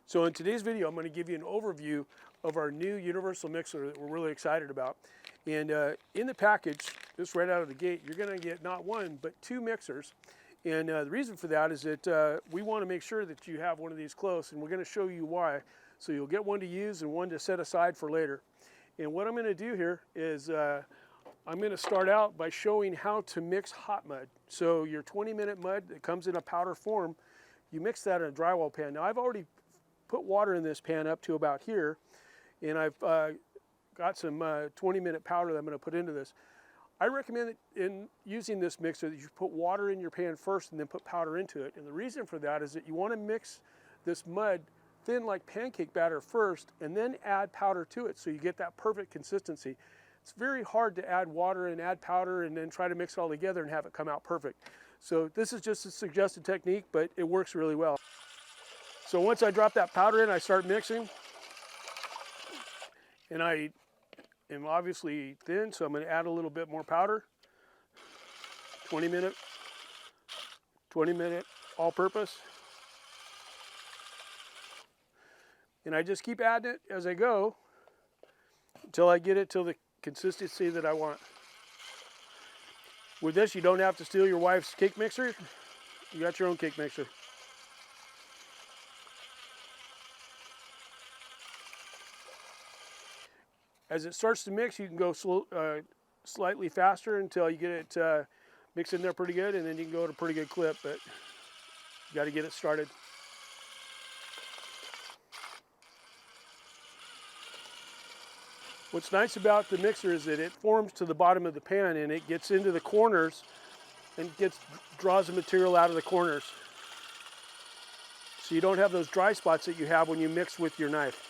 So in today's video, I'm going to give you an overview of our new universal mixer that we're really excited about. And in the package, just right out of the gate, you're going to get not one, but two mixers. And the reason for that is that we want to make sure that you have one of these close, and we're going to show you why. So you'll get one to use and one to set aside for later. And what I'm going to do here is I'm going to start out by showing how to mix hot mud. So your 20-minute mud that comes in a powder form, you mix that in a drywall pan. Now I've already put water in this pan up to about here, and I've got some 20-minute powder that I'm going to put into this. I recommend that in using this mixer that you put water in your pan first and then put powder into it. And the reason for that is that you want to mix this mud thin like pancake batter first and then add powder to it so you get that perfect consistency. It's very hard to add water and add powder and then try to mix it all together and have it come out perfect. So this is just a suggested technique, but it works really well. So once I drop that powder in, I start mixing. And I am obviously thin, so I'm going to add a little bit more powder. 20 minute all-purpose. And I just keep adding it as I go until I get it to the consistency that I want. With this, you don't have to steal your wife's cake mixer. You got your own cake mixer. As it starts to mix, you can go slightly faster until you get it mixed in there pretty good, and then you can go at a pretty good clip, but you got to get it started. What's nice about the mixer is that it forms to the bottom of the pan and it gets into the corners and draws the material out of the corners. So you don't have those dry spots that you have when you mix with your knife.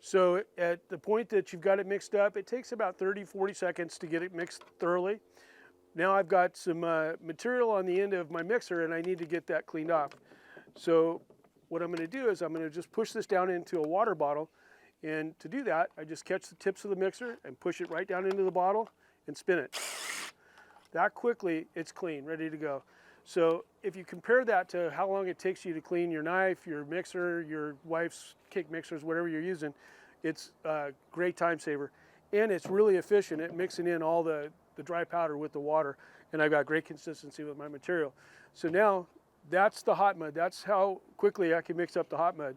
So at the point that you've got it mixed up, it takes about 30-40 seconds to get it mixed thoroughly. Now I've got some material on the end of my mixer and I need to get that cleaned off. So what I'm going to do is I'm going to just push this down into a water bottle, and to do that I just catch the tips of the mixer and push it right down into the bottle and spin it. That quickly it's clean, ready to go. So if you compare that to how long it takes you to clean your knife, your mixer, your wife's cake mixers, whatever you're using, it's a great time saver. And it's really efficient at mixing in all the dry powder with the water. And I've got great consistency with my material. So now that's the hot mud. That's how quickly I can mix up the hot mud.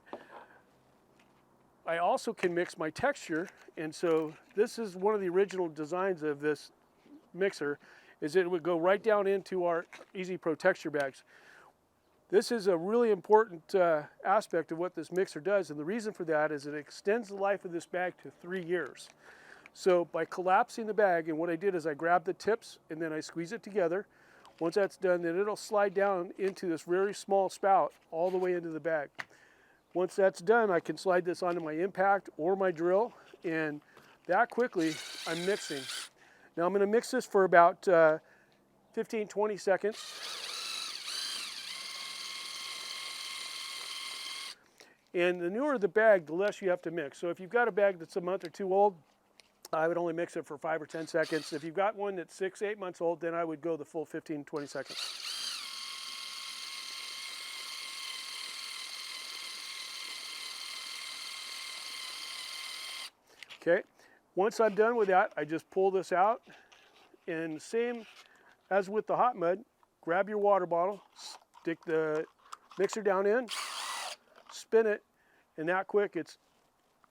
I also can mix my texture. And so this is one of the original designs of this mixer, is it would go right down into our Easy Pro texture bags. This is a really important aspect of what this mixer does, and the reason for that is it extends the life of this bag to 3 years. So by collapsing the bag, and what I did is I grabbed the tips and then I squeeze it together. Once that's done, then it'll slide down into this very small spout all the way into the bag. Once that's done, I can slide this onto my impact or my drill, and that quickly I'm mixing. Now I'm going to mix this for about 15-20 seconds. And the newer the bag, the less you have to mix. So if you've got a bag that's a month or two old, I would only mix it for 5 or 10 seconds. If you've got one that's 6-8 months old, then I would go the full 15-20 seconds. Okay, once I'm done with that, I just pull this out, and same as with the hot mud, grab your water bottle, stick the mixer down in, spin it, and that quick it's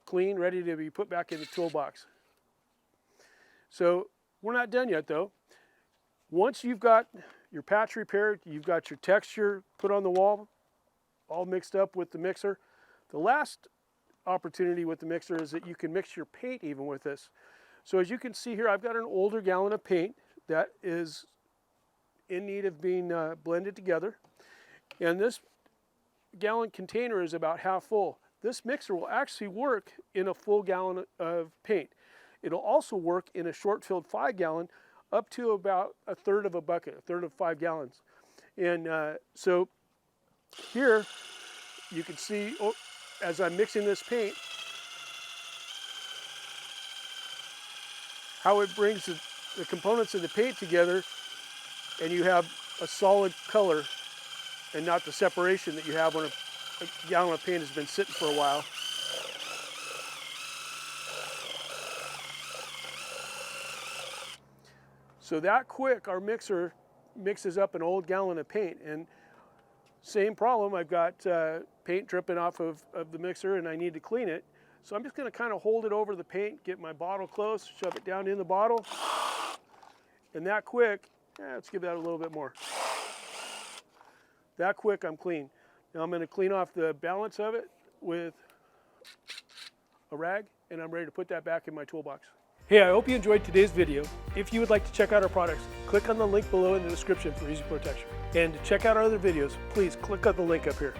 clean, ready to be put back in the toolbox. So we're not done yet though. Once you've got your patch repaired, you've got your texture put on the wall, all mixed up with the mixer, the last opportunity with the mixer is that you can mix your paint even with this. So as you can see here, I've got an older gallon of paint that is in need of being blended together. And this gallon container is about half full. This mixer will actually work in a full gallon of paint. It'll also work in a short-filled 5-gallon up to about a third of a bucket, a third of 5 gallons. And so here you can see, as I'm mixing this paint, how it brings the components of the paint together, and you have a solid color and not the separation that you have when a gallon of paint has been sitting for a while. So that quick, our mixer mixes up an old gallon of paint. And same problem, I've got paint dripping off of the mixer and I need to clean it. So I'm just going to kind of hold it over the paint, get my bottle close, shove it down in the bottle. And that quick, let's give that a little bit more. That quick, I'm clean. Now I'm going to clean off the balance of it with a rag, and I'm ready to put that back in my toolbox. Hey, I hope you enjoyed today's video. If you would like to check out our products, click on the link below in the description for easy protection. And to check out our other videos, please click on the link up here.